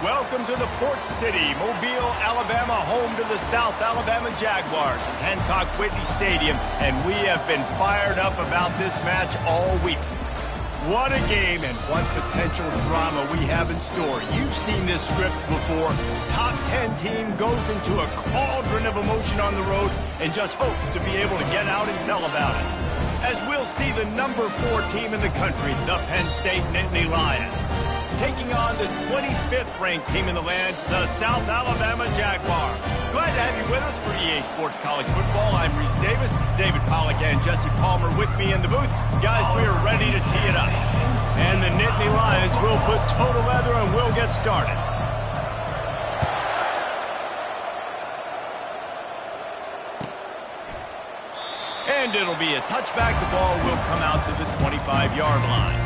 Welcome to the Port City, Mobile, Alabama, home to the South Alabama Jaguars at Hancock-Whitney Stadium, and we have been fired up about this match all week. What a game and what potential drama we have in store. You've seen this script before. Top 10 team goes into a cauldron of emotion on the road and just hopes to be able to get out and tell about it. As we'll see the number 4 team in the country, the Penn State Nittany Lions, taking on the 25th ranked team in the land, the South Alabama Jaguars. Glad to have you with us for EA Sports College Football. I'm Reese Davis, David Pollack and Jesse Palmer with me in the booth. Guys, we are ready to tee it up. And the Nittany Lions will put total leather and we'll get started. And it'll be a touchback. The ball will come out to the 25-yard line.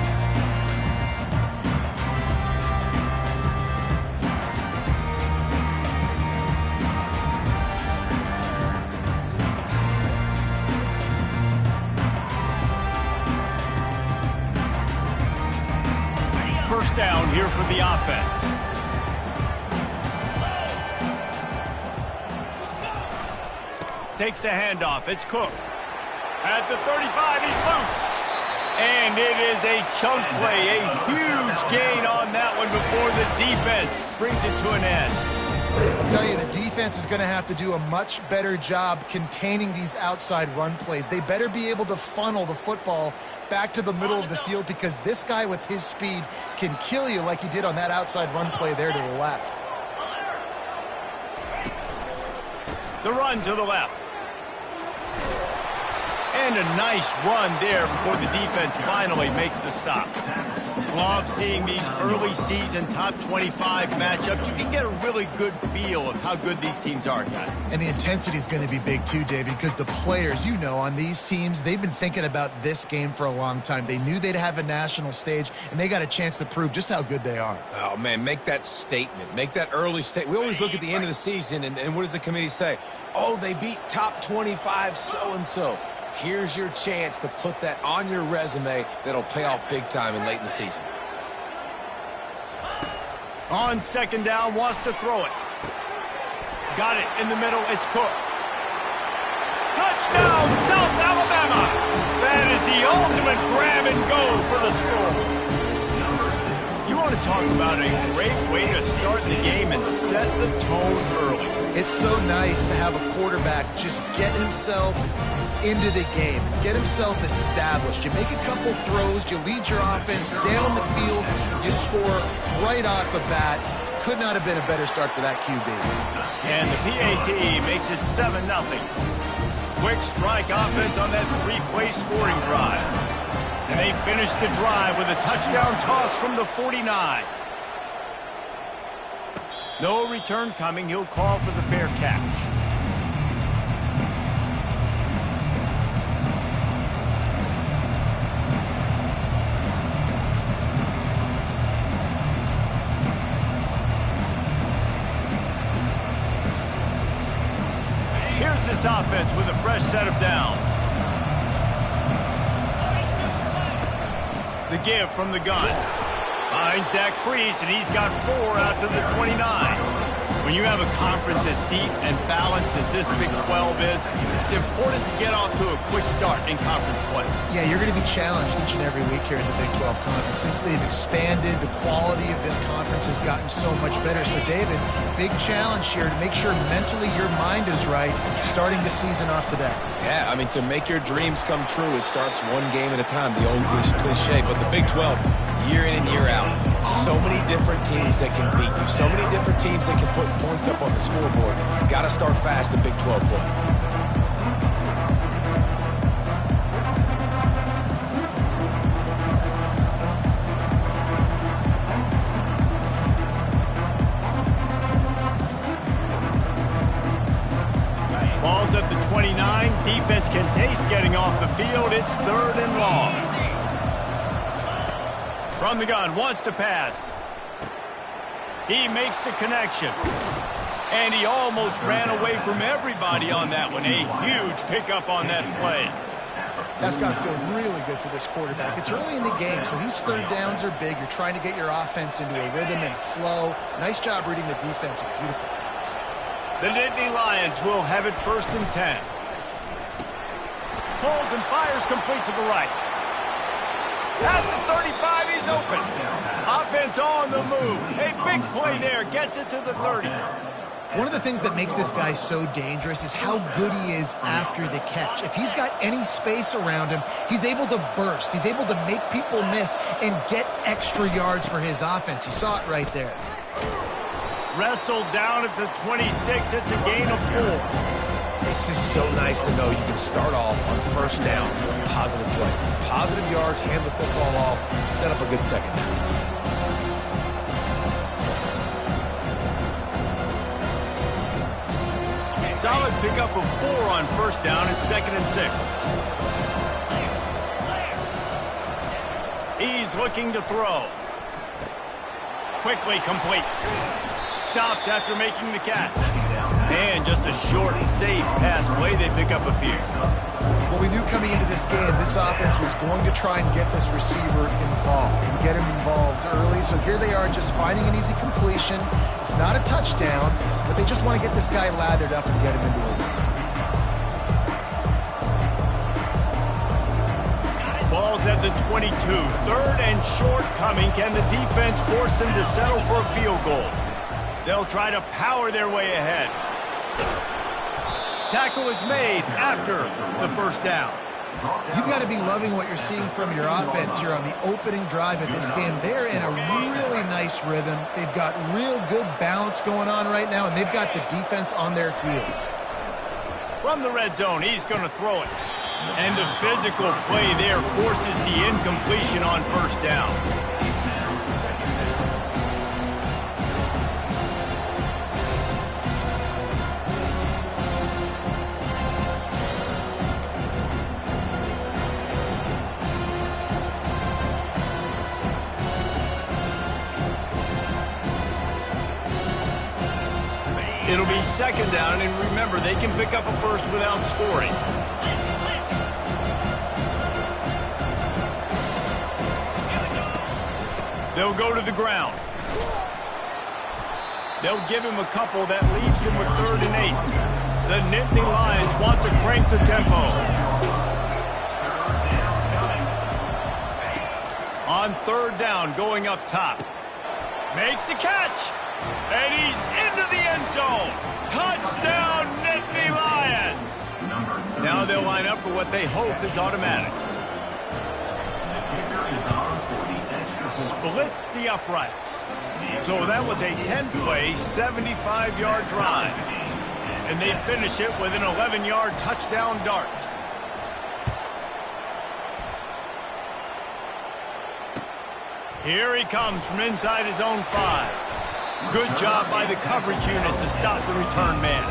First down here for the offense. Takes the handoff. It's Cook. At the 35, he's loose. And it is a chunk play, a huge gain on that one before the defense brings it to an end. I'll tell you, the defense is going to have to do a much better job containing these outside run plays. They better be able to funnel the football back to the middle of the field because this guy with his speed can kill you like he did on that outside run play there to the left. The run to the left. And a nice run there before the defense finally makes the stop. Love seeing these early season top 25 matchups. You can get a really good feel of how good these teams are, guys. And the intensity is going to be big too, David, because the players, you know, on these teams, they've been thinking about this game for a long time. They knew they'd have a national stage, and they got a chance to prove just how good they are. Oh, man, make that statement. Make that early statement. We always look at the end of the season, and what does the committee say? Oh, they beat top 25 so-and-so. Here's your chance to put that on your resume that'll pay off big time and late in the season. On second down, wants to throw it. Got it in the middle, it's Cook. Touchdown, South Alabama! That is the ultimate grab and go for the score. You want to talk about a great way to start the game and set the tone early. It's so nice to have a quarterback just get himself into the game, get himself established. You make a couple throws, you lead your offense down the field, you score right off the bat. Could not have been a better start for that QB. And the PAT makes it 7-0. Quick strike offense on that 3-play scoring drive. And they finish the drive with a touchdown toss from the 49. No return coming. He'll call for the fair catch. Here's this offense with a fresh set of downs. The give from the gun. Finds Zach Priest, and he's got 4 out to the 29. When you have a conference as deep and balanced as this Big 12 is, it's important to get off to a quick start in conference play. Yeah, you're going to be challenged each and every week here in the Big 12 Conference. Since they've expanded, the quality of this conference has gotten so much better. So, David, big challenge here to make sure mentally your mind is right starting the season off today. Yeah, I mean, to make your dreams come true, it starts one game at a time, the old cliche. But the Big 12, year in and year out, so many different teams that can beat you, so many different teams that can put points up on the scoreboard. Got to start fast in Big 12 play. Ball's at the 29. Defense can taste getting off the field. It's 3rd and long. From the gun, wants to pass. He makes the connection. And he almost ran away from everybody on that one. A huge pickup on that play. That's got to feel really good for this quarterback. It's early in the game, so these third downs are big. You're trying to get your offense into a rhythm and a flow. Nice job reading the defense. Beautiful pass. The Nittany Lions will have it 1st and 10. Pulls and fires complete to the right. At the 35, he's open. Offense on the move. A big play there. Gets it to the 30. One of the things that makes this guy so dangerous is how good he is after the catch. If he's got any space around him, he's able to burst. He's able to make people miss and get extra yards for his offense. You saw it right there. Wrestled down at the 26. It's a gain of 4. It's just so nice to know you can start off on 1st down with positive plays. Positive yards, hand the football off, set up a good 2nd down. Solid pickup of 4 on 1st down. It's 2nd and 6. He's looking to throw. Quickly complete. Stopped after making the catch. And just a short and safe pass play. They pick up a few. Well, we knew coming into this game, this offense was going to try and get this receiver involved and get him involved early. So here they are just finding an easy completion. It's not a touchdown, but they just want to get this guy lathered up and get him into a win. Ball's at the 22. 3rd and short coming. Can the defense force them to settle for a field goal? They'll try to power their way ahead. Tackle is made after the 1st down. You've got to be loving what you're seeing from your offense here on the opening drive of this game. They're in a really nice rhythm. They've got real good balance going on right now, and they've got the defense on their heels. From the red zone, he's going to throw it. And the physical play there forces the incompletion on 1st down. It'll be 2nd down, and remember, they can pick up a 1st without scoring. They'll go to the ground. They'll give him a couple. That leaves him with 3rd and 8. The Nittany Lions want to crank the tempo. On 3rd down, going up top. Makes the catch. And he's into the end zone. Touchdown, Nittany Lions. Now they'll line up for what they hope is automatic. Splits the uprights. So that was a 10-play, 75-yard drive. And they finish it with an 11-yard touchdown dart. Here he comes from inside his own 5. Good job by the coverage unit to stop the return man.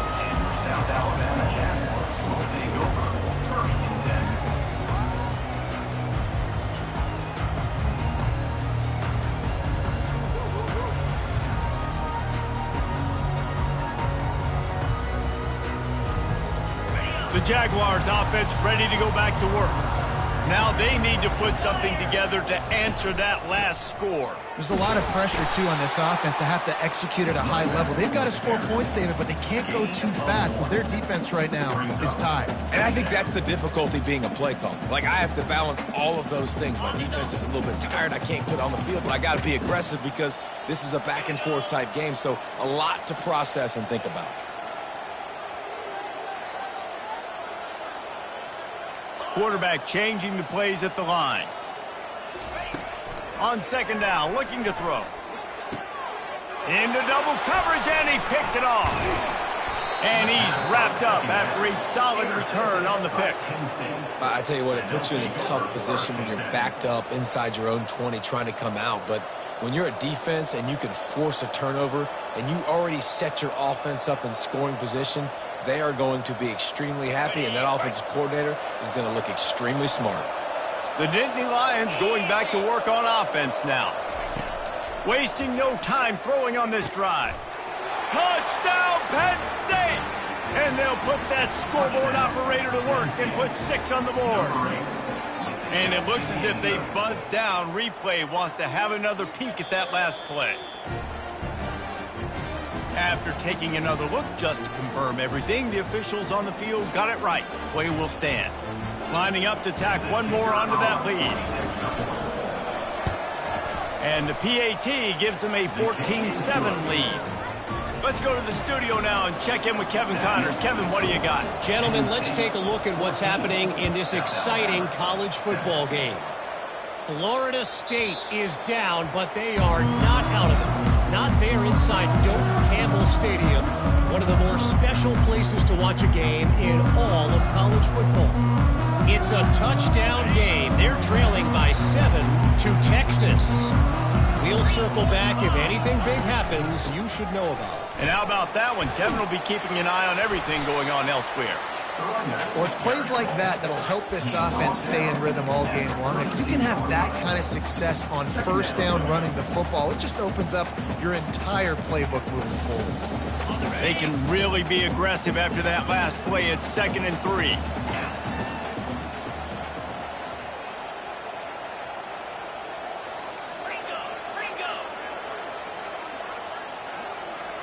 The Jaguars offense ready to go back to work. Now they need to put something together to answer that last score. There's a lot of pressure, too, on this offense to have to execute at a high level. They've got to score points, David, but they can't go too fast because their defense right now is tired. And I think that's the difficulty being a play caller. Like, I have to balance all of those things. My defense is a little bit tired. I can't put on the field, but I got to be aggressive because this is a back-and-forth type game, so a lot to process and think about. Quarterback changing the plays at the line. On 2nd down, looking to throw. Into double coverage, and he picked it off. And he's wrapped up after a solid return on the pick. I tell you what, it puts you in a tough position when you're backed up inside your own 20 trying to come out. But when you're a defense and you can force a turnover and you already set your offense up in scoring position, they are going to be extremely happy, and that offensive coordinator is going to look extremely smart. The Nittany Lions going back to work on offense now. Wasting no time throwing on this drive. Touchdown, Penn State! And they'll put that scoreboard operator to work and put 6 on the board. And it looks as if they've buzzed down. Replay wants to have another peek at that last play. After taking another look just to confirm everything, the officials on the field got it right. Play will stand. Lining up to tack one more onto that lead. And the PAT gives them a 14-7 lead. Let's go to the studio now and check in with Kevin Connors. Kevin, what do you got? Gentlemen, let's take a look at what's happening in this exciting college football game. Florida State is down, but they are not out of it. It's not there inside Doak Campbell Stadium, one of the more special places to watch a game in all of college football. It's a touchdown game. They're trailing by 7 to Texas. We'll circle back. If anything big happens, you should know about it. And how about that one? Kevin will be keeping an eye on everything going on elsewhere. Well, it's plays like that that'll help this offense stay in rhythm all game long. If you can have that kind of success on first down running the football, it just opens up your entire playbook moving forward. They can really be aggressive after that last play. It's 2nd and 3.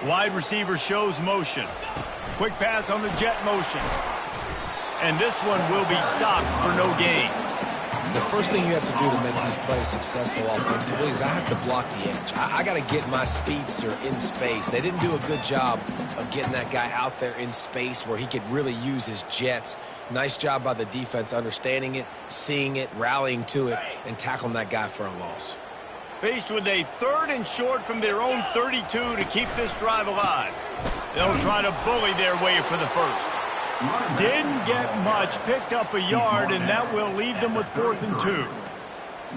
Wide receiver shows motion. Quick pass on the jet motion. And this one will be stopped for no gain. The first thing you have to do to make these plays successful offensively is I have to block the edge. I got to get my speedster in space. They didn't do a good job of getting that guy out there in space where he could really use his jets. Nice job by the defense understanding it, seeing it, rallying to it, and tackling that guy for a loss. Faced with a 3rd and short from their own 32 to keep this drive alive. They'll try to bully their way for the first. Didn't get much, picked up a yard, and that will leave them with 4th and 2.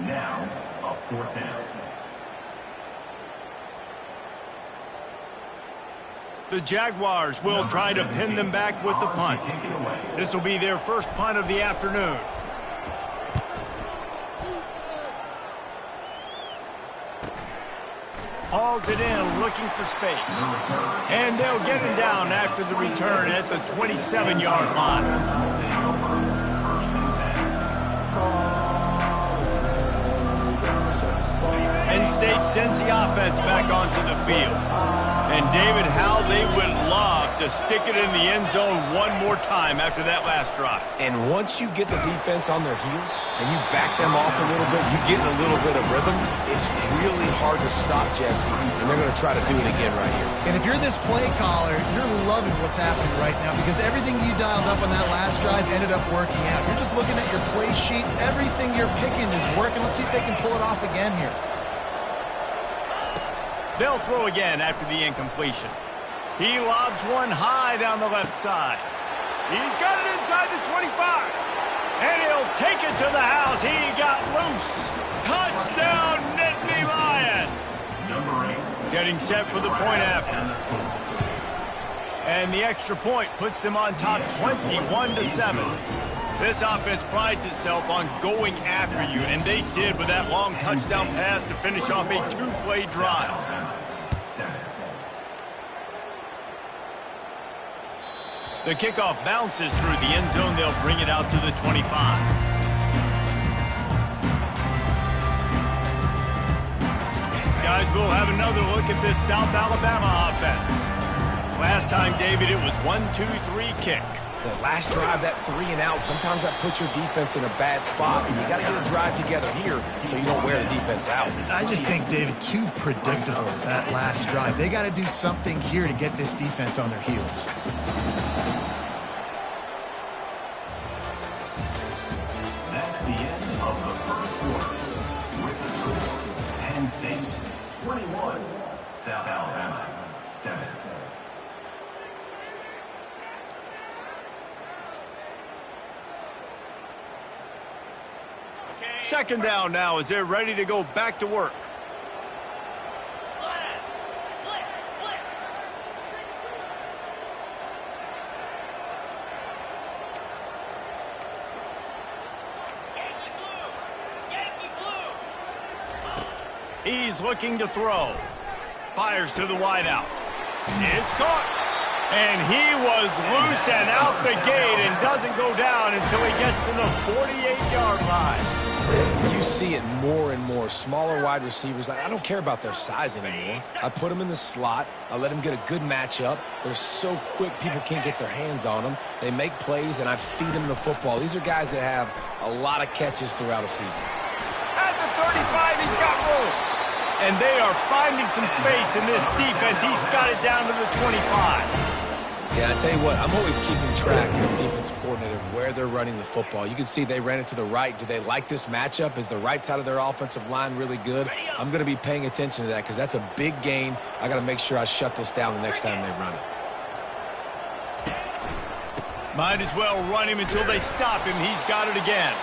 Now, a 4th down. The Jaguars will try to pin them back with the punt. This will be their first punt of the afternoon. Hauls it in, looking for space. And they'll get him down after the return at the 27-yard line. Penn State sends the offense back onto the field. And David, how they would love to stick it in the end zone one more time after that last drive. And once you get the defense on their heels and you back them off a little bit, you get a little bit of rhythm, it's really hard to stop Jesse, and they're going to try to do it again right here. And if you're this play caller, you're loving what's happening right now because everything you dialed up on that last drive ended up working out. You're just looking at your play sheet. Everything you're picking is working. Let's see if they can pull it off again here. They'll throw again after the incompletion. He lobs one high down the left side. He's got it inside the 25. And he'll take it to the house. He got loose. Touchdown, Nittany Lions. Getting set for the point after. And the extra point puts them on top 21-7. This offense prides itself on going after you, and they did with that long touchdown pass to finish off a 2-play drive. The kickoff bounces through the end zone. They'll bring it out to the 25. Guys, we'll have another look at this South Alabama offense. Last time, David, it was 1-2-3 kick. The last drive, that 3 and out, sometimes that puts your defense in a bad spot, and you got to get a drive together here so you don't wear the defense out. I just think, David, too predictable, that last drive. They got to do something here to get this defense on their heels. That's the end of the first quarter. With the score, Penn State 21, South Alabama 7. Second down now as they're ready to go back to work. He's looking to throw. Fires to the wideout. It's caught. And he was loose and out the gate and doesn't go down until he gets to the 48-yard line. You see it more and more. Smaller wide receivers, I don't care about their size anymore. I put them in the slot. I let them get a good matchup. They're so quick, people can't get their hands on them. They make plays, and I feed them the football. These are guys that have a lot of catches throughout a season. At the 35, he's got room. And they are finding some space in this defense. He's got it down to the 25. Yeah, I tell you what, I'm always keeping track as a defensive coordinator of where they're running the football. You can see they ran it to the right. Do they like this matchup? Is the right side of their offensive line really good? I'm going to be paying attention to that because that's a big gain. I got to make sure I shut this down the next time they run it. Might as well run him until they stop him. He's got it again.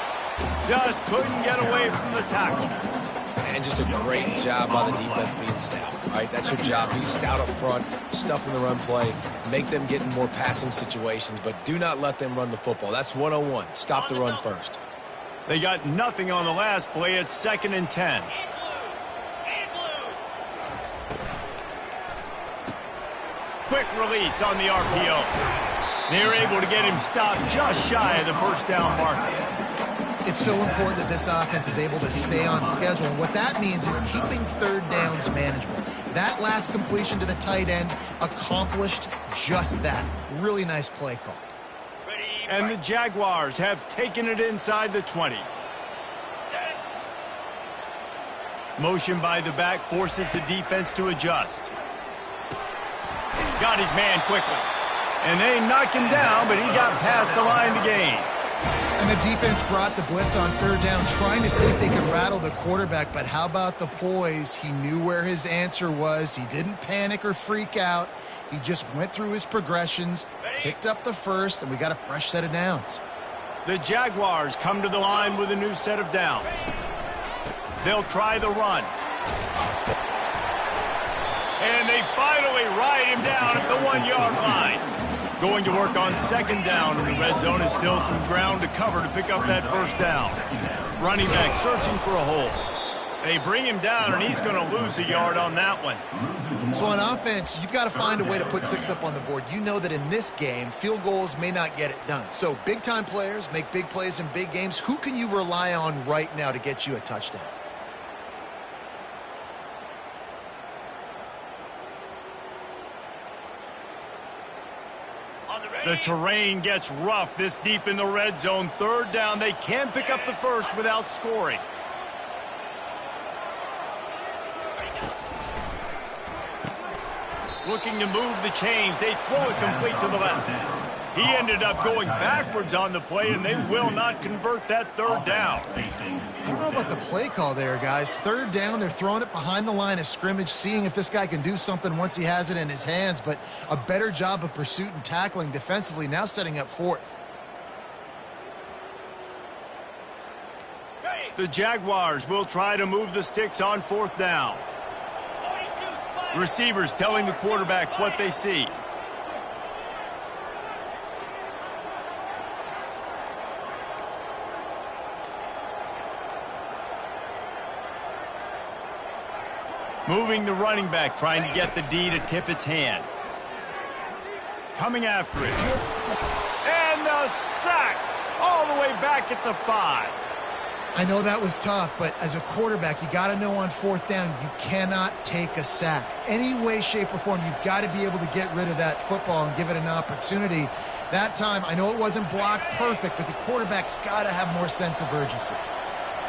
Just couldn't get away from the tackle. And just a great job by the defense being stout. All right, that's your job. Be stout up front, stuff in the run play, make them get in more passing situations, but do not let them run the football. That's 101. Stop the run first. They got nothing on the last play. It's 2nd and 10. Quick release on the RPO. They're able to get him stopped just shy of the first down marker. It's so important that this offense is able to stay on schedule. And what that means is keeping third downs manageable. That last completion to the tight end accomplished just that. Really nice play call. And the Jaguars have taken it inside the 20. Motion by the back forces the defense to adjust. Got his man quickly. And they knocked him down, but he got past the line to gain. And the defense brought the blitz on third down, trying to see if they could rattle the quarterback. But how about the poise? He knew where his answer was. He didn't panic or freak out. He just went through his progressions, picked up the first, and we got a fresh set of downs. The Jaguars come to the line with a new set of downs. They'll try the run. And they finally ride him down at the 1-yard line. Going to work on 2nd down in the red zone is still some ground to cover to pick up that first down. Running back searching for a hole. They bring him down, and he's going to lose a yard on that one. So on offense, you've got to find a way to put 6 up on the board. You know that in this game, field goals may not get it done. So big-time players make big plays in big games. Who can you rely on right now to get you a touchdown? The terrain gets rough this deep in the red zone. 3rd down. They can pick up the first without scoring. Looking to move the chains. They throw it complete to the left. He ended up going backwards on the play, and they will not convert that 3rd down. I don't know about the play call there, guys. 3rd down, they're throwing it behind the line of scrimmage, seeing if this guy can do something once he has it in his hands, but a better job of pursuit and tackling defensively, now setting up 4th. The Jaguars will try to move the sticks on 4th down. Receivers telling the quarterback what they see. Moving the running back, trying to get the D to tip its hand. Coming after it. And the sack all the way back at the 5. I know that was tough, but as a quarterback, you got to know on 4th down, you cannot take a sack. Any way, shape, or form, you've got to be able to get rid of that football and give it an opportunity. That time, I know it wasn't blocked perfect, but the quarterback's got to have more sense of urgency.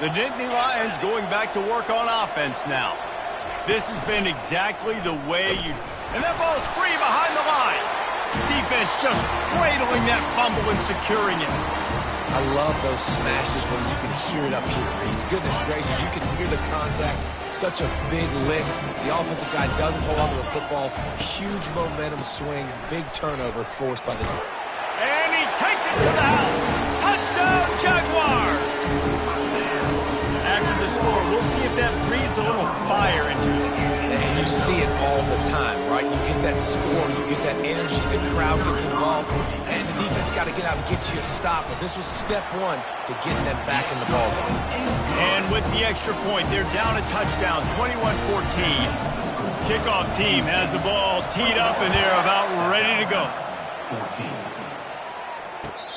The Nittany Lions going back to work on offense now. This has been exactly the way you... And that ball's free behind the line. Defense just cradling that fumble and securing it. I love those smashes when you can hear it up here, Reese. Goodness gracious, you can hear the contact. Such a big lick. The offensive guy doesn't hold on to the football. Huge momentum swing. Big turnover forced by the... And he takes it to the house. Touchdown, Jaguars! After the score, we'll see if that breathes a little fire into it. And you see it all the time, right? You get that score, you get that energy, the crowd gets involved, and the defense got to get out and get you a stop. But this was step 1 to getting them back in the ballgame. And with the extra point, they're down a touchdown, 21-14. Kickoff team has the ball teed up, and they're about ready to go. 14.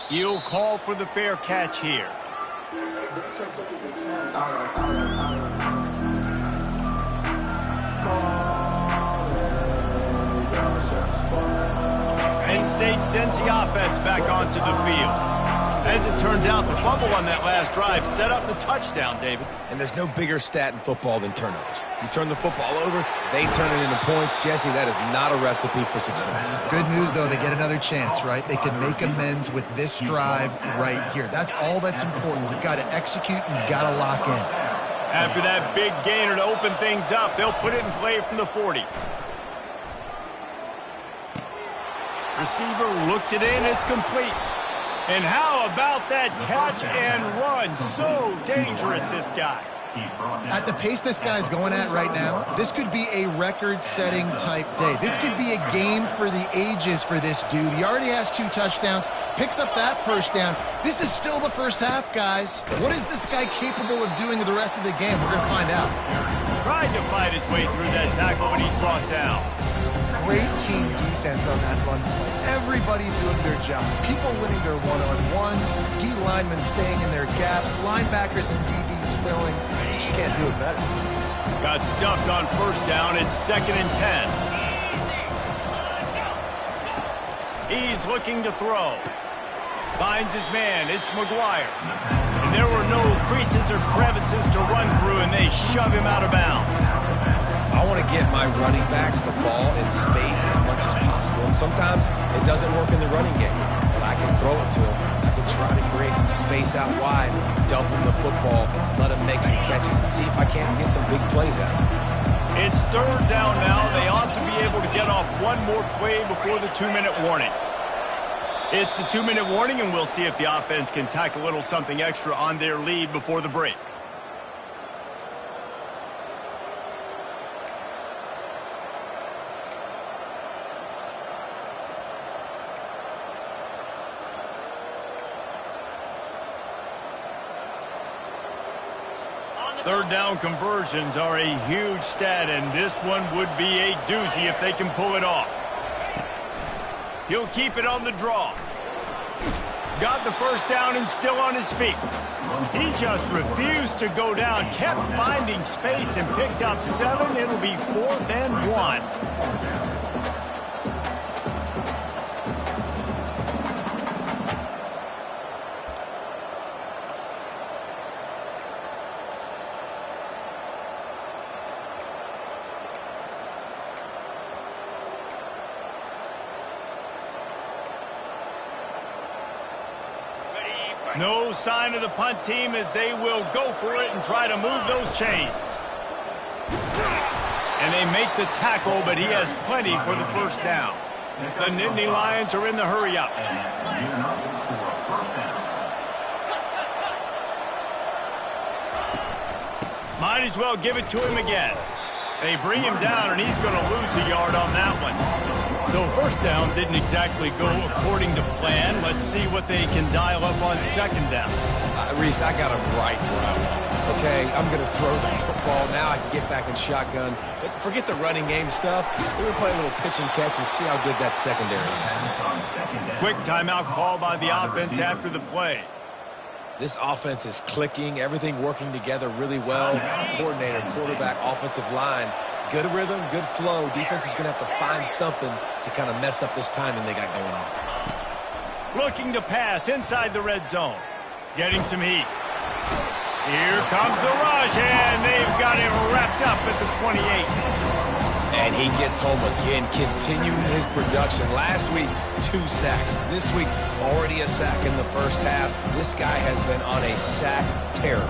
He'll call for the fair catch here. Penn State sends the offense back onto the field. As it turns out, the fumble on that last drive set up the touchdown, David. And there's no bigger stat in football than turnovers. You turn the football over, they turn it into points. Jesse, that is not a recipe for success. Good news, though, they get another chance, right? They can make amends with this drive right here. That's all that's important. You've got to execute, and you've got to lock in. After that big gainer to open things up, they'll put it in play from the 40. Receiver looks it in, it's complete. And how about that catch and run? So dangerous, this guy. At the pace this guy's going at right now, this could be a record-setting type day. This could be a game for the ages for this dude. He already has 2 touchdowns, picks up that first down. This is still the first half, guys. What is this guy capable of doing with the rest of the game? We're going to find out. Tried to fight his way through that tackle, but he's brought down. Great team defense on that run play. Everybody doing their job. People winning their one-on-ones, D linemen staying in their gaps, linebackers and DBs filling. You just can't do it better. Got stuffed on first down. It's 2nd and 10. He's looking to throw. Finds his man. It's McGuire. And there were no creases or crevices to run through, and they shove him out of bounds. I want to get my running backs the ball in space as much as possible. And sometimes it doesn't work in the running game. But I can throw it to him. I can try to create some space out wide, dump him the football, let him make some catches, and see if I can't get some big plays out of him. It's 3rd down now. They ought to be able to get off one more play before the 2-minute warning. It's the 2-minute warning, and we'll see if the offense can tack a little something extra on their lead before the break. Third down conversions are a huge stat, and this one would be a doozy if they can pull it off. He'll keep it on the draw. Got the first down and still on his feet. He just refused to go down, kept finding space and picked up 7. It'll be 4th and 1. No sign of the punt team as they will go for it and try to move those chains. And they make the tackle, but he has plenty for the first down. The Nittany Lions are in the hurry-up. Might as well give it to him again. They bring him down, and he's going to lose a yard on that one. So first down didn't exactly go according to plan. Let's see what they can dial up on 2nd down. Reese, I got him right where I want. Okay, I'm going to throw the football. Now I can get back in shotgun. Let's forget the running game stuff. We're going to play a little pitch and catch and see how good that secondary is. Quick timeout call by the offense after the play. This offense is clicking, everything working together really well. Coordinator, quarterback, offensive line. Good rhythm, good flow. Defense is going to have to find something to kind of mess up this timing they got going on. Looking to pass inside the red zone. Getting some heat. Here comes the rush, and they've got him wrapped up at the 28. And he gets home again, continuing his production. Last week, 2 sacks. This week, already a sack in the first half. This guy has been on a sack terror.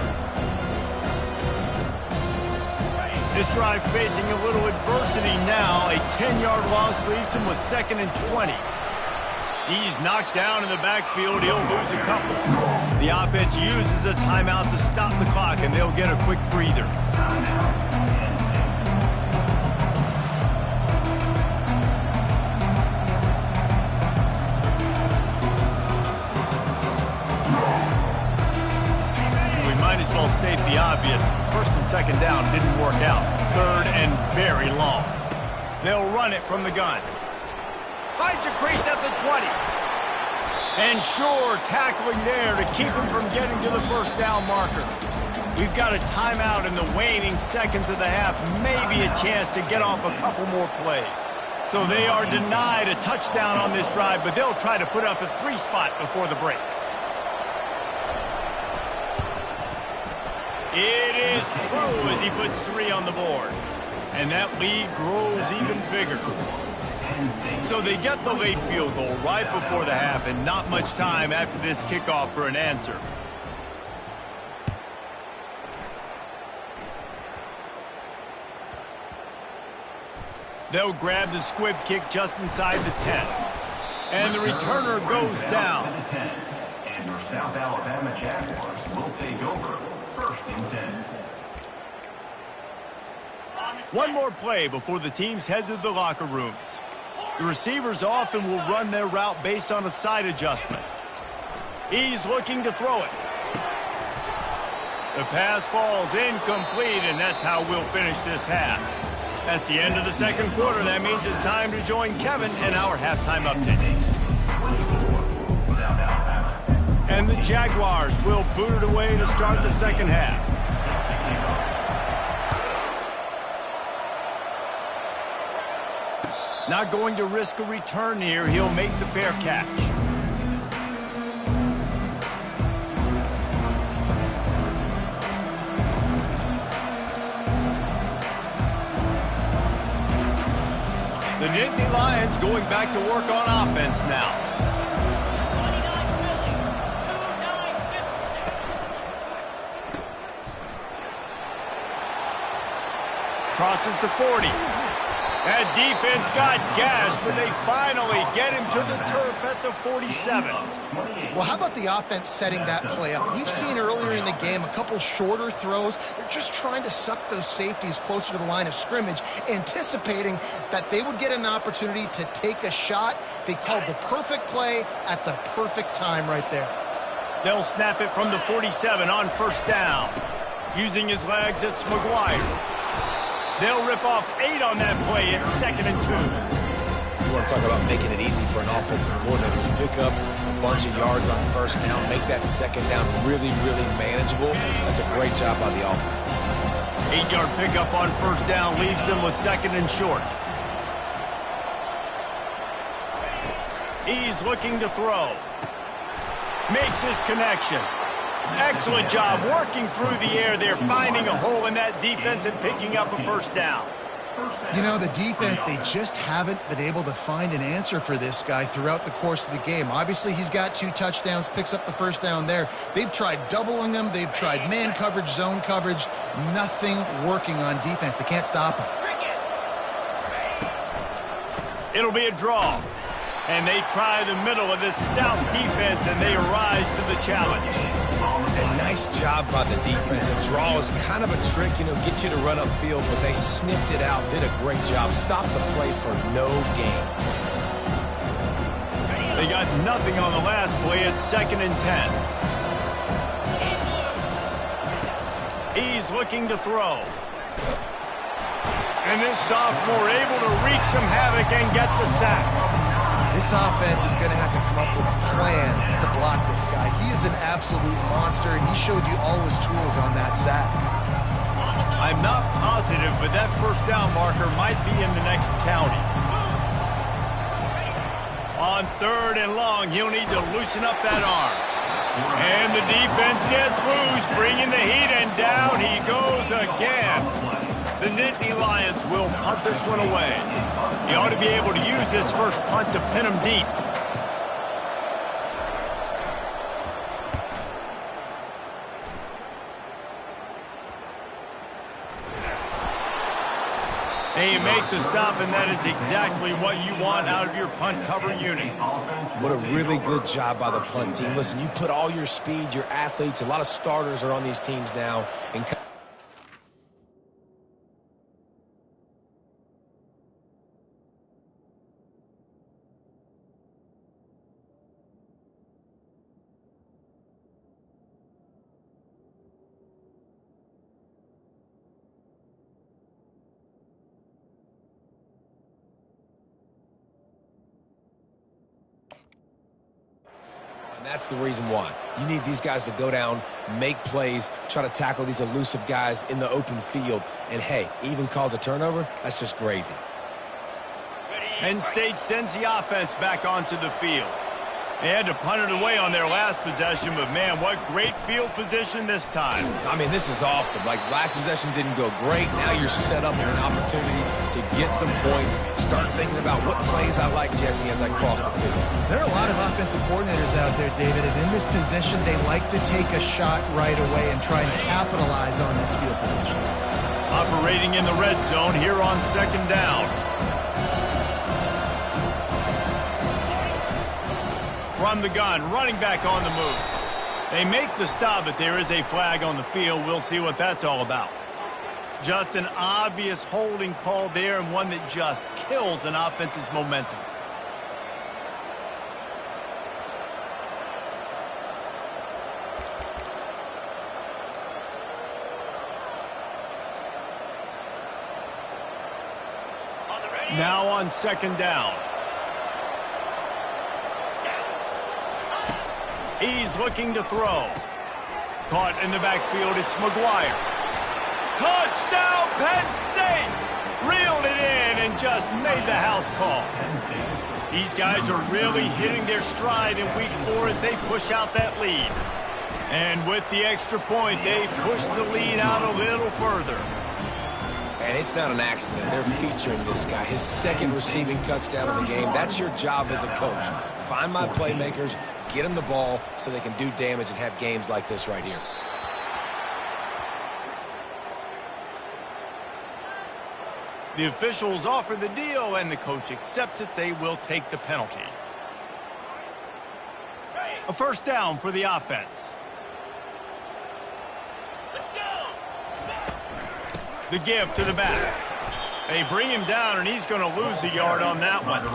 This drive facing a little adversity now. A 10-yard loss leaves him with 2nd and 20. He's knocked down in the backfield. He'll lose a couple. The offense uses a timeout to stop the clock, and they'll get a quick breather. might as well state the obvious. First and second down didn't work out. Third and very long. They'll run it from the gun. Finds a crease at the 20. And sure, tackling there to keep him from getting to the first down marker. We've got a timeout in the waning seconds of the half. Maybe a chance to get off a couple more plays. So they are denied a touchdown on this drive, but they'll try to put up a 3-spot before the break. It is true as he puts 3 on the board. And that lead grows even bigger. So they get the late field goal right before the half and not much time after this kickoff for an answer. They'll grab the squib kick just inside the 10. And the returner goes down. And your South Alabama Jaguars will take over. First and 10. One more play before the teams head to the locker rooms. The receivers often will run their route based on a side adjustment. He's looking to throw it. The pass falls incomplete, and that's how we'll finish this half. That's the end of the second quarter. That means it's time to join Kevin in our halftime update. And the Jaguars will boot it away to start the second half. Not going to risk a return here. He'll make the fair catch. The Nittany Lions going back to work on offense now. Crosses to 40. That defense got gashed, but they finally get him to the turf at the 47. Well, how about the offense setting that play up? We've seen earlier in the game a couple shorter throws. They're just trying to suck those safeties closer to the line of scrimmage, anticipating that they would get an opportunity to take a shot. They called the perfect play at the perfect time right there. They'll snap it from the 47 on first down. Using his legs, it's McGuire. They'll rip off 8 on that play. It's 2nd and 2. You want to talk about making it easy for an offensive coordinator to pick up a bunch of yards on first down, make that second down really, really manageable. That's a great job by the offense. 8-yard pickup on first down leaves them with 2nd and short. He's looking to throw. Makes his connection. Excellent job working through the air there, finding a hole in that defense and picking up a first down. You know, the defense, they just haven't been able to find an answer for this guy throughout the course of the game. Obviously, he's got 2 touchdowns, picks up the first down there. They've tried doubling him. They've tried man coverage, zone coverage. Nothing working on defense. They can't stop him. It'll be a draw. And they try the middle of this stout defense, and they rise to the challenge. And nice job by the defense. A draw is kind of a trick, get you to run upfield, but they sniffed it out, did a great job. Stopped the play for no gain. They got nothing on the last play. It's 2nd and 10. He's looking to throw. And this sophomore able to wreak some havoc and get the sack. This offense is going to have to come up with a plan to block this guy. He is an absolute monster, and he showed you all his tools on that sack. I'm not positive, but that first down marker might be in the next county. On 3rd and long, he'll need to loosen up that arm. And the defense gets loose, bringing the heat, and down he goes again. The Nittany Lions will punt this one away. He ought to be able to use this first punt to pin him deep. And you make the stop, and that is exactly what you want out of your punt cover unit. What a really good job by the punt team. Listen, you put all your speed, your athletes, a lot of starters are on these teams now, and That's the reason why. You need these guys to go down, make plays, try to tackle these elusive guys in the open field, and, hey, even cause a turnover, that's just gravy. Penn State sends the offense back onto the field. They had to punt it away on their last possession, but, man, what great field position this time. I mean, this is awesome. Like, last possession didn't go great. Now you're set up in an opportunity to get some points. Start thinking about what plays I like, Jesse, as I cross the field. There are a lot of offensive coordinators out there, David, and in this position, they like to take a shot right away and try and capitalize on this field position. Operating in the red zone here on second down. From the gun, running back on the move. They make the stop, but there is a flag on the field. We'll see what that's all about. Just an obvious holding call there, and one that just kills an offense's momentum. Now on second down. He's looking to throw. Caught in the backfield, it's McGuire. Touchdown, Penn State! Reeled it in and just made the house call. These guys are really hitting their stride in week 4 as they push out that lead. And with the extra point, they push the lead out a little further. And it's not an accident. They're featuring this guy. His second receiving touchdown of the game. That's your job as a coach. Find my playmakers, get them the ball so they can do damage and have games like this right here. The officials offer the deal, and the coach accepts it. They will take the penalty. A first down for the offense. The give to the back. They bring him down, and he's going to lose a yard on that one.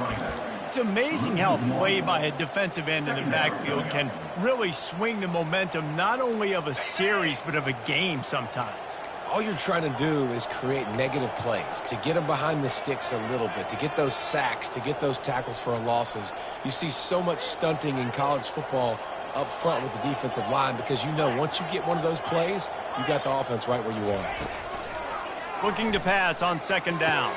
It's amazing how play by a defensive end in the backfield can really swing the momentum not only of a series but of a game sometimes. All you're trying to do is create negative plays, to get them behind the sticks a little bit, to get those sacks, to get those tackles for losses. You see so much stunting in college football up front with the defensive line because you know once you get one of those plays, you got the offense right where you want it. Looking to pass on second down.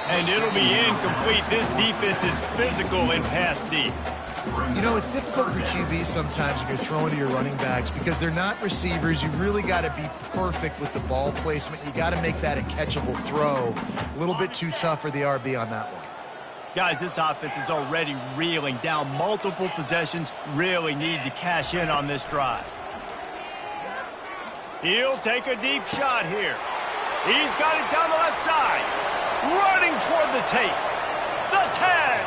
And it'll be incomplete. This defense is physical and pass deep. You know, it's difficult for QBs sometimes when you're throwing to your running backs because they're not receivers. You really got to be perfect with the ball placement. You got to make that a catchable throw. A little bit too tough for the RB on that one. Guys, this offense is already reeling down multiple possessions. Really need to cash in on this drive. He'll take a deep shot here. He's got it down the left side. Running toward the tape. The 10.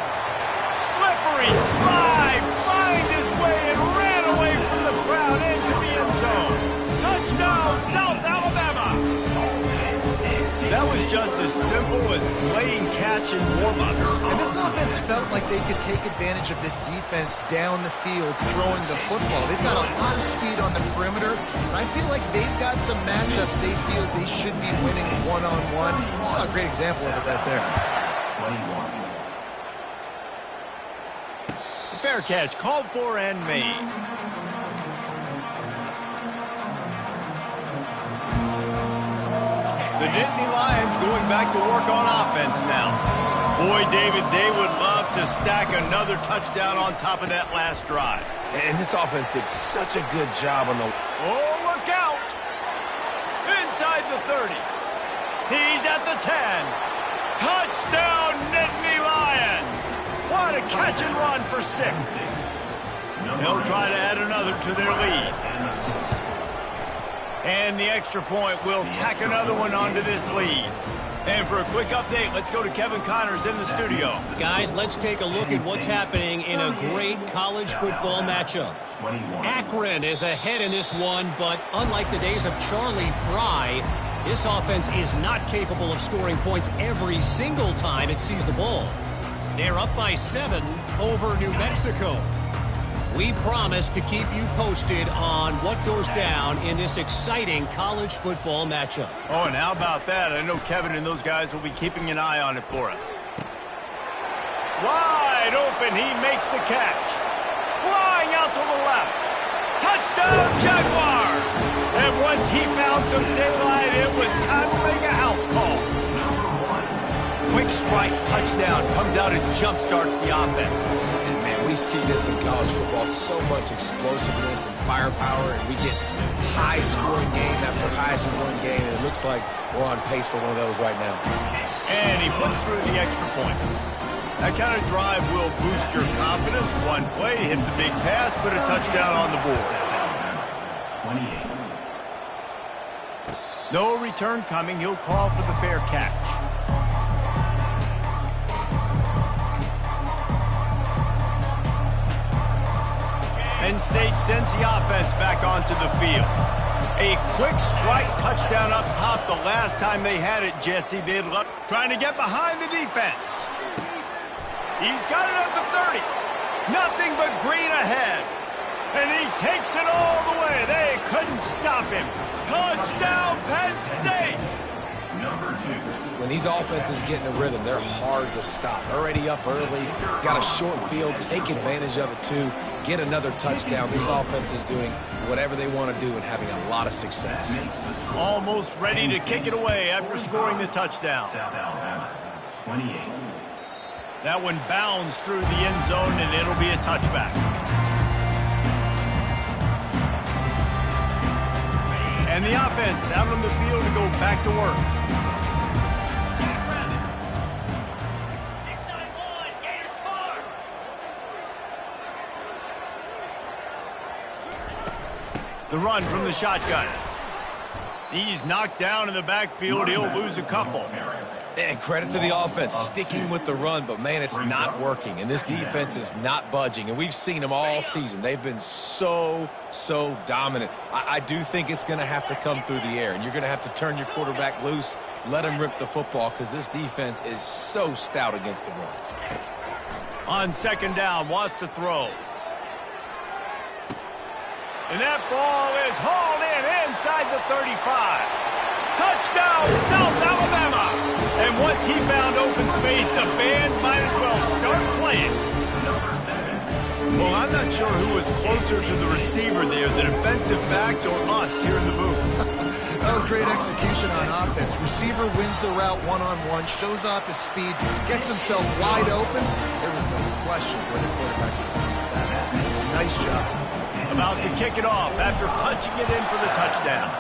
Slippery slide. Find his way and ran away from the crowd into the end zone. Touchdown, South Alabama. That was just as simple as playing catch and warm-ups. And this offense felt like they could take advantage of this defense down the field throwing the football. They've got a lot of speed on the perimeter. And I feel like they've got some matchups they feel they should be winning one-on-one. You saw a great example of it right there. 21. Fair catch, called for and made. The Nittany Lions going back to work on offense now. Boy, David, they would love to stack another touchdown on top of that last drive. And this offense did such a good job on the... Oh, look out! Inside the 30. He's at the 10. Touchdown, Nittany Lions! What a catch and run for 6. They'll try to add another to their lead. And the extra point will tack another one onto this lead. And for a quick update, let's go to Kevin Connors in the studio. Guys, let's take a look at what's happening in a great college football matchup. Akron is ahead in this one, but unlike the days of Charlie Fry, this offense is not capable of scoring points every single time it sees the ball. They're up by 7 over New Mexico. We promise to keep you posted on what goes down in this exciting college football matchup. Oh, and how about that? I know Kevin and those guys will be keeping an eye on it for us. Wide open, he makes the catch. flying out to the left. Touchdown, Jaguars! And once he found some daylight, it was time to make a house call. Quick strike touchdown comes out and jump-starts the offense. And, man, we see this in college football, so much explosiveness and firepower, and we get high-scoring game after high-scoring game, and it looks like we're on pace for one of those right now. And he puts through the extra point. That kind of drive will boost your confidence. One play, hit the big pass, put a touchdown on the board. 28. No return coming. He'll call for the fair catch. Penn State sends the offense back onto the field. A quick strike touchdown up top the last time they had it, Jesse did. Trying to get behind the defense. He's got it at the 30. Nothing but green ahead. And he takes it all the way. They couldn't stop him. Touchdown, Penn State! Number 2. When these offenses get in a rhythm, they're hard to stop. Already up early, got a short field, take advantage of it too, get another touchdown. This offense is doing whatever they want to do and having a lot of success. Almost ready to kick it away after scoring the touchdown. South Alabama, 28. That one bounds through the end zone, and it'll be a touchback. And the offense out on the field to go back to work. The run from the shotgun. He's knocked down in the backfield. He'll lose a couple. And credit to the offense, sticking with the run, but, man, it's not working. And this defense is not budging. And we've seen them all season. They've been so dominant. I do think it's going to have to come through the air. And you're going to have to turn your quarterback loose, let him rip the football, because this defense is so stout against the run. On second down, wants to throw. And that ball is hauled in inside the 35. Touchdown, South Alabama! And once he found open space, the band might as well start playing. Well, I'm not sure who was closer to the receiver there, the defensive backs or us here in the booth. That was great execution on offense. Receiver wins the route one-on-one, shows off his speed, gets himself wide open. There was no question where the quarterback was going with that. Nice job. About to kick it off after punching it in for the touchdown.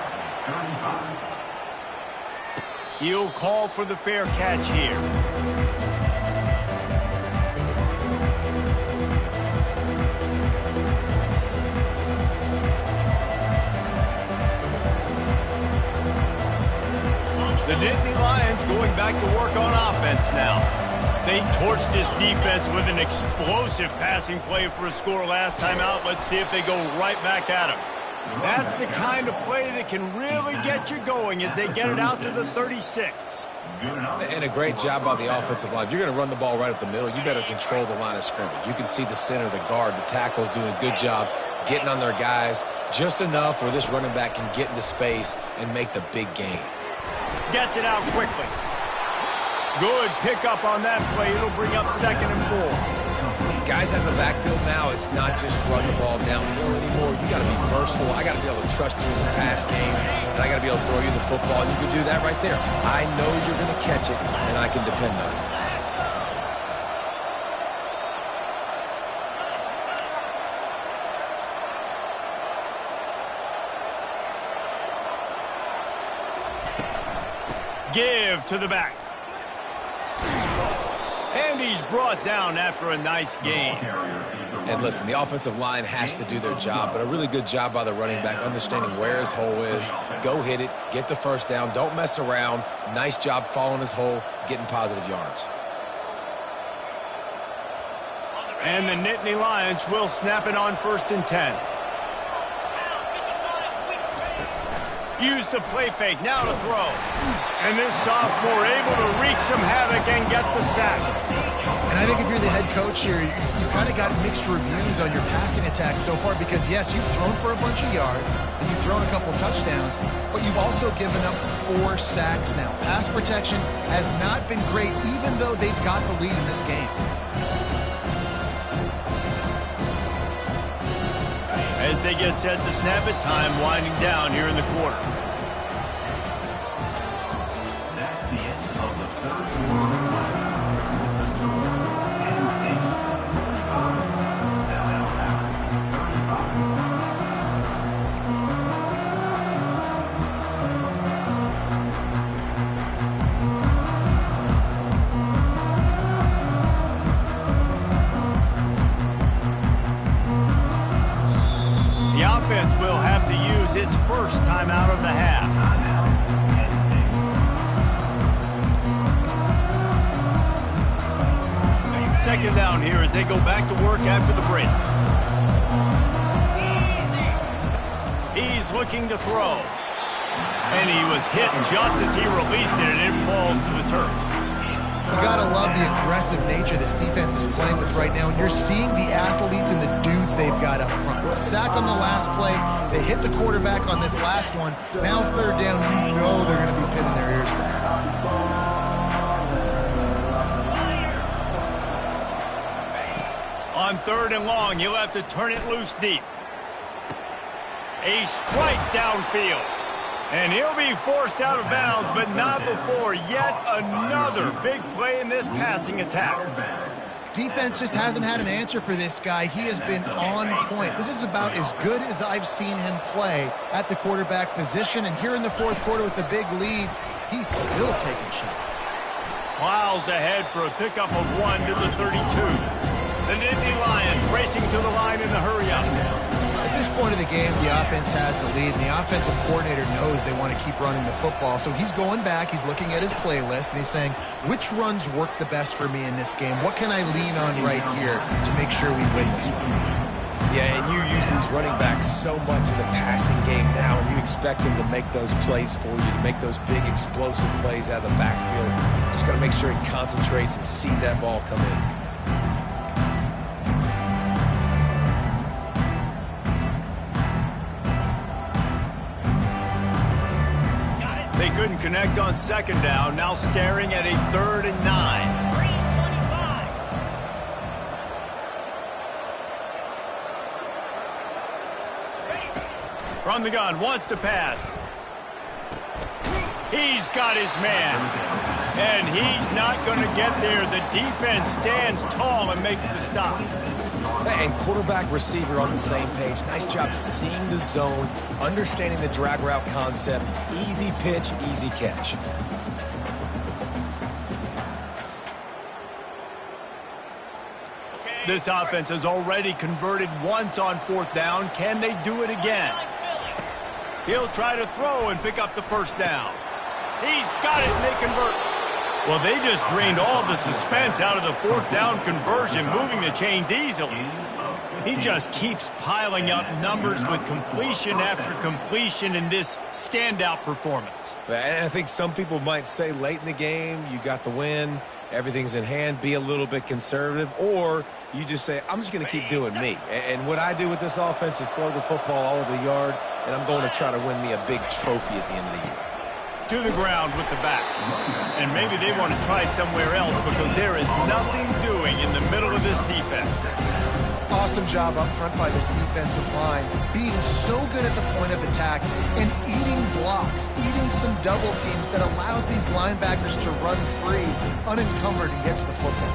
He'll call for the fair catch here. The Nittany Lions going back to work on offense now. They torched this defense with an explosive passing play for a score last time out. Let's see if they go right back at him. That's the kind of play that can really get you going as they get it out to the 36. And a great job by the offensive line. If you're going to run the ball right at the middle, you better control the line of scrimmage. You can see the center, the guard, the tackles doing a good job getting on their guys just enough where this running back can get into space and make the big gain. Gets it out quickly. Good pickup on that play. It'll bring up 2nd and 4. Guys out of the backfield now, it's not just run the ball downhill anymore. You got to be versatile. I got to be able to trust you in the pass game, and I got to be able to throw you the football, and you can do that right there. I know you're going to catch it, and I can depend on it. Give to the back. And he's brought down after a nice gain. And listen, the offensive line has to do their job, but a really good job by the running back understanding where his hole is. Go hit it, get the first down, don't mess around. Nice job following his hole, getting positive yards. And the Nittany Lions will snap it on 1st and 10. Use the play fake, now to throw. And this sophomore able to wreak some havoc and get the sack. And I think if you're the head coach here, you kind of got mixed reviews on your passing attack so far because, yes, you've thrown for a bunch of yards and you've thrown a couple touchdowns, but you've also given up 4 sacks now. Pass protection has not been great, even though they've got the lead in this game. as they get set to snap it. Time winding down here in the quarter. That's the end of the third quarter. With the score, Penn State 35, South Alabama 35. The offense will have to use its first timeout of the half. Second down here as they go back to work after the break. He's looking to throw. And he was hit just as he released it, and it falls to the turf. You gotta love the aggressive nature this defense is playing with right now, and you're seeing the athletes and the dudes they've got up front. A sack on the last play, they hit the quarterback on this last one. Now third down, you know they're gonna be pinning their ears back. On third and long, he'll have to turn it loose deep. A strike downfield. And he'll be forced out of bounds, but not before yet another big play in this passing attack. Defense just hasn't had an answer for this guy. He has been on point. This is about as good as I've seen him play at the quarterback position. And here in the fourth quarter with a big lead, he's still taking shots. Miles ahead for a pickup of 1 to the 32. The Nittany Lions racing to the line in a hurry-up. At this point of the game, the offense has the lead, and the offensive coordinator knows they want to keep running the football. So he's going back, he's looking at his playlist, and he's saying, which runs work the best for me in this game? What can I lean on right here to make sure we win this one? Yeah, and you use these running backs so much in the passing game now, and you expect them to make those plays for you, to make those big explosive plays out of the backfield. Just got to make sure he concentrates and see that ball come in. They couldn't connect on second down, now staring at a 3rd and 9. From the gun, wants to pass. He's got his man. And he's not going to get there. The defense stands tall and makes the stop. And quarterback receiver on the same page. Nice job seeing the zone, understanding the drag route concept. Easy pitch, easy catch. This offense has already converted once on 4th down. Can they do it again? He'll try to throw and pick up the first down. He's got it, and they convert. Well, they just drained all the suspense out of the 4th down conversion, moving the chains easily. He just keeps piling up numbers with completion after completion in this standout performance. And I think some people might say late in the game, you got the win, everything's in hand, be a little bit conservative, or you just say, I'm just going to keep doing me. And what I do with this offense is throw the football all over the yard, and I'm going to try to win me a big trophy at the end of the year. To the ground with the back. And maybe they want to try somewhere else because there is nothing doing in the middle of this defense. Awesome job up front by this defensive line, being so good at the point of attack and eating blocks, eating some double teams that allows these linebackers to run free, unencumbered, and get to the football.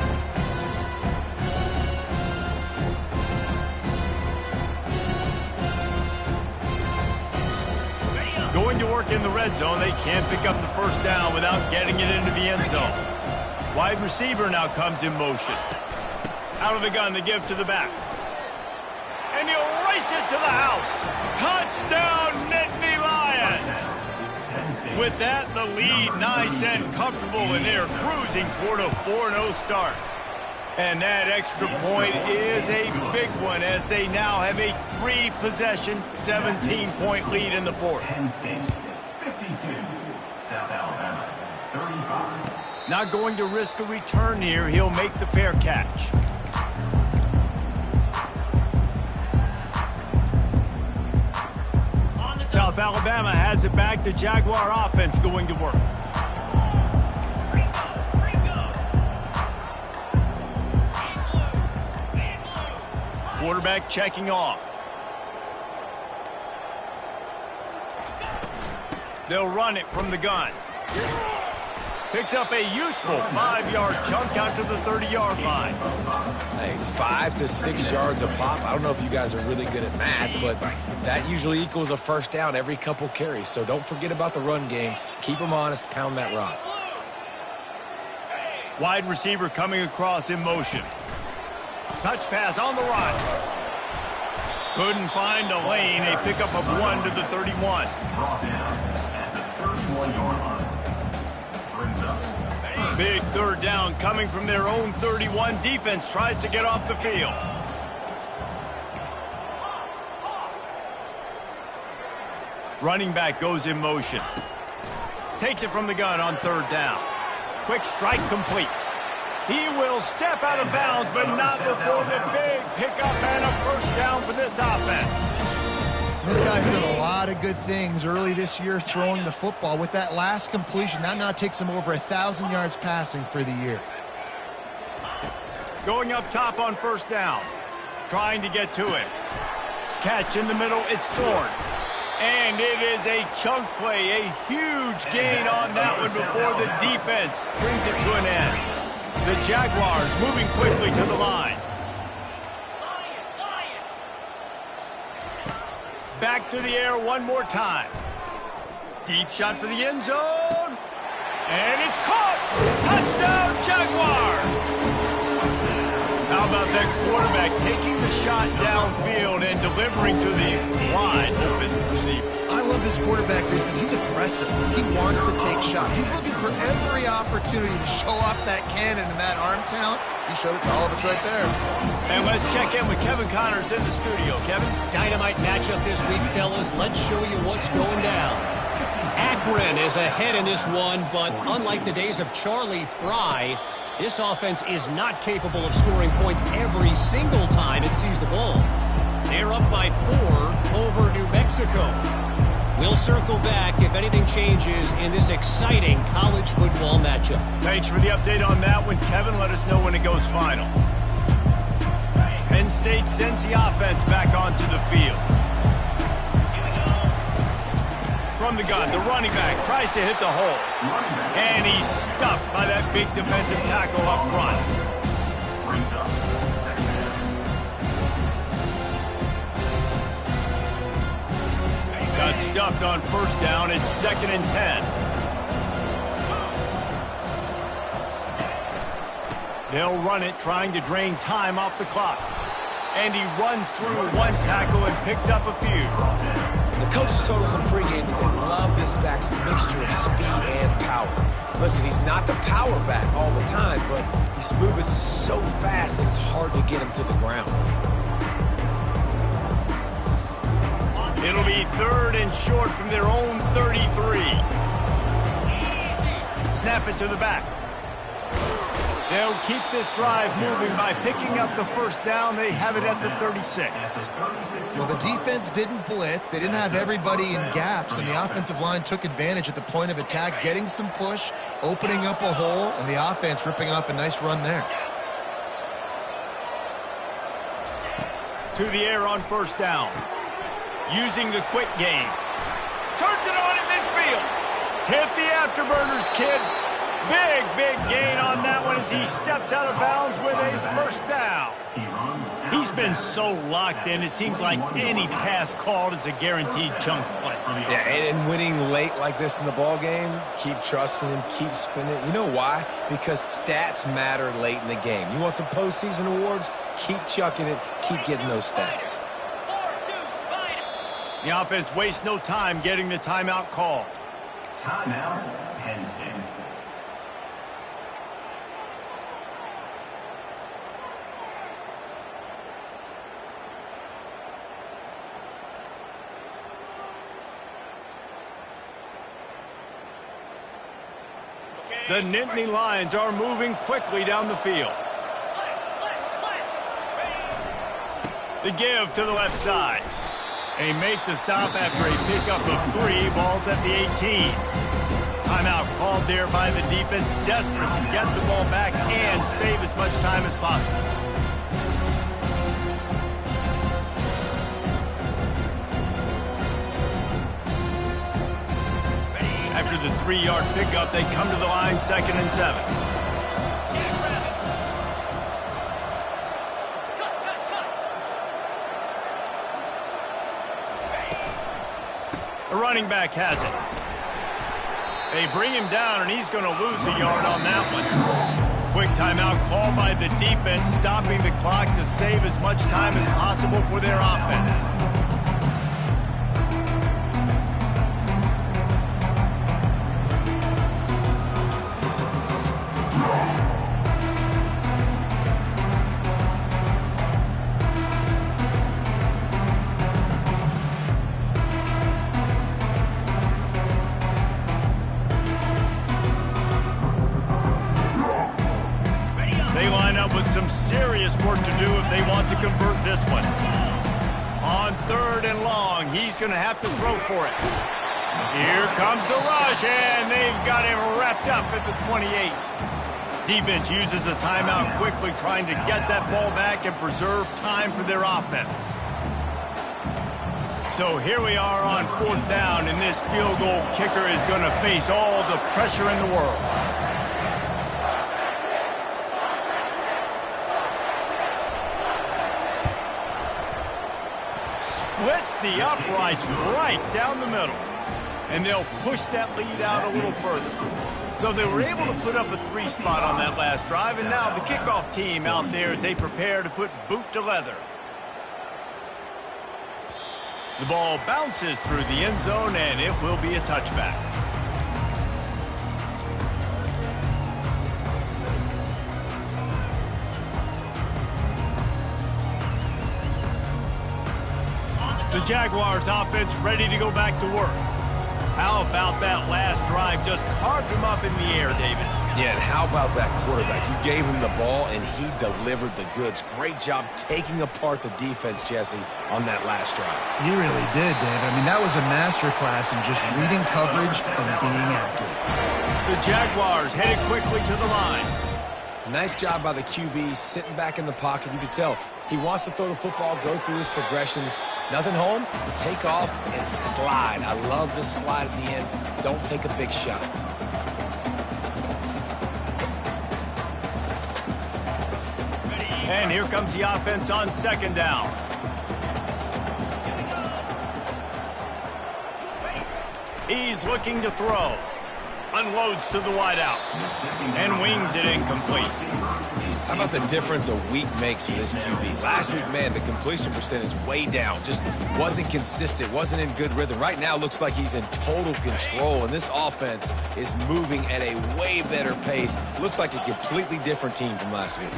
Going to work in the red zone, they can't pick up the first down without getting it into the end zone. Wide receiver now comes in motion. Out of the gun to give to the back. And he'll race it to the house. Touchdown, Nittany Lions! With that, the lead nice and comfortable, and they're cruising toward a 4-0 start. And that extra point is a big one as they now have a 3-possession, 17-point lead in the fourth. Penn State 52, South Alabama 35. Not going to risk a return here. He'll make the fair catch. South Alabama has it back. The Jaguar offense going to work. Quarterback checking off. They'll run it from the gun. Picks up a useful 5-yard chunk out to the 30-yard line. Hey, 5 to 6 yards a pop. I don't know if you guys are really good at math, but that usually equals a first down every couple carries. So don't forget about the run game. Keep them honest. Pound that rock. Wide receiver coming across in motion. Touch pass on the run. Couldn't find a lane. A pickup of 1 to the 31. Brought down at the 31-yard line. Brings up. Big third down coming from their own 31. Defense tries to get off the field. Running back goes in motion. Takes it from the gun on third down. Quick strike complete. He will step out of bounds, but not before the big pickup and a first down for this offense. This guy's done a lot of good things early this year throwing the football. With that last completion, that now takes him over 1,000 yards passing for the year. Going up top on first down. Trying to get to it. Catch in the middle, it's Thorne. And it is a chunk play, a huge gain on that one before the defense brings it to an end. The Jaguars moving quickly to the line. Back to the air one more time. Deep shot for the end zone. And it's caught. Touchdown, Jaguars. How about that quarterback taking the shot downfield and delivering to the wide open receiver? I love this quarterback because he's aggressive. He wants to take shots. He's looking for every opportunity to show off that cannon and that arm talent. He showed it to all of us right there. And let's check in with Kevin Connors in the studio. Kevin? Dynamite matchup this week, fellas. Let's show you what's going down. Akron is ahead in this one, but unlike the days of Charlie Fry, this offense is not capable of scoring points every single time it sees the ball. They're up by 4 over New Mexico. We'll circle back if anything changes in this exciting college football matchup. Thanks for the update on that one, Kevin. Let us know when it goes final. Penn State sends the offense back onto the field. From the gun, the running back tries to hit the hole. And he's stuffed by that big defensive tackle up front. Got stuffed on first down. It's 2nd and 10. They'll run it, trying to drain time off the clock. And he runs through one tackle and picks up a few. The coaches told us in pregame that they love this back's mixture of speed and power. Listen, he's not the power back all the time, but he's moving so fast that it's hard to get him to the ground. It'll be 3rd and short from their own 33. Snap it to the back. They'll keep this drive moving by picking up the first down. They have it at the 36. Well, the defense didn't blitz. They didn't have everybody in gaps, and the offensive line took advantage at the point of attack, getting some push, opening up a hole, and the offense ripping off a nice run there. To the air on first down. Using the quick game. Turns it on at midfield. Hit the afterburners, kid. Big gain on that one as he steps out of bounds with a first down. He's been so locked in, it seems like any pass called is a guaranteed chunk play. Yeah, and winning late like this in the ball game, keep trusting him, keep spinning. You know why? Because stats matter late in the game. You want some postseason awards? Keep chucking it, keep getting those stats. The offense wastes no time getting the timeout call. Timeout, Penn State. The Nittany Lions are moving quickly down the field. The give to the left side. They make the stop after a pickup of 3. Ball's at the 18. Timeout called there by the defense, desperate to get the ball back and save as much time as possible. the 3-yard pickup, they come to the line 2nd and 7. The running back has it. They bring him down, and he's going to lose a yard on that one. Quick timeout called by the defense, stopping the clock to save as much time as possible for their offense. Some serious work to do if they want to convert this one. On 3rd and long, he's going to have to throw for it. Here comes the rush, and they've got him wrapped up at the 28. Defense uses a timeout quickly, trying to get that ball back and preserve time for their offense. So here we are on 4th down, and this field goal kicker is going to face all the pressure in the world. Splits the uprights right down the middle. And they'll push that lead out a little further. So they were able to put up a 3 spot on that last drive, and now the kickoff team out there as they prepare to put boot to leather. The ball bounces through the end zone, and it will be a touchback. The Jaguars offense ready to go back to work. How about that last drive? Just carved him up in the air, David. Yeah, and how about that quarterback? You gave him the ball, and he delivered the goods. Great job taking apart the defense, Jesse, on that last drive. He really did, David. I mean, that was a masterclass in just reading coverage and being accurate. The Jaguars headed quickly to the line. Nice job by the QB, sitting back in the pocket. You can tell he wants to throw the football, go through his progressions. Nothing home, take off and slide. I love this slide at the end. Don't take a big shot. And here comes the offense on 2nd down. He's looking to throw. Unloads to the wideout. And wings it incomplete. How about the difference a week makes for this QB? Last week, man, the completion percentage way down. Just wasn't consistent, wasn't in good rhythm. Right now, looks like he's in total control, and this offense is moving at a way better pace. Looks like a completely different team from last week.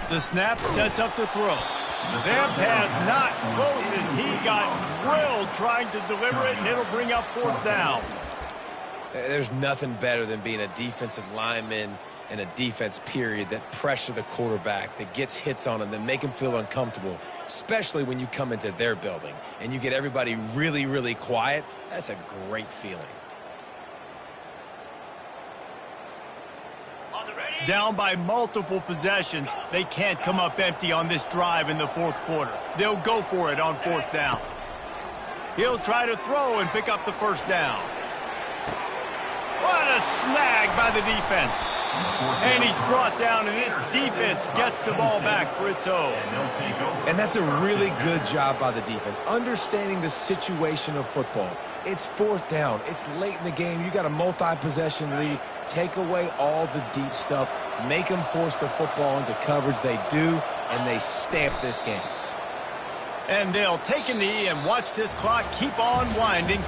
The snap sets up the throw. That pass not close as he got drilled trying to deliver it, and it'll bring up 4th down. There's nothing better than being a defensive lineman and a defense period that pressure the quarterback, that gets hits on him, that make him feel uncomfortable, especially when you come into their building and you get everybody really, really quiet. That's a great feeling. Down by multiple possessions, they can't come up empty on this drive in the 4th quarter. They'll go for it on 4th down. He'll try to throw and pick up the 1st down. What a snag by the defense. And he's brought down, and this defense gets the ball back for its own. And that's a really good job by the defense, understanding the situation of football. It's 4th down. It's late in the game. You got a multi-possession lead. Take away all the deep stuff. Make them force the football into coverage. They do, and they stamp this game. And they'll take a knee and watch this clock keep on winding.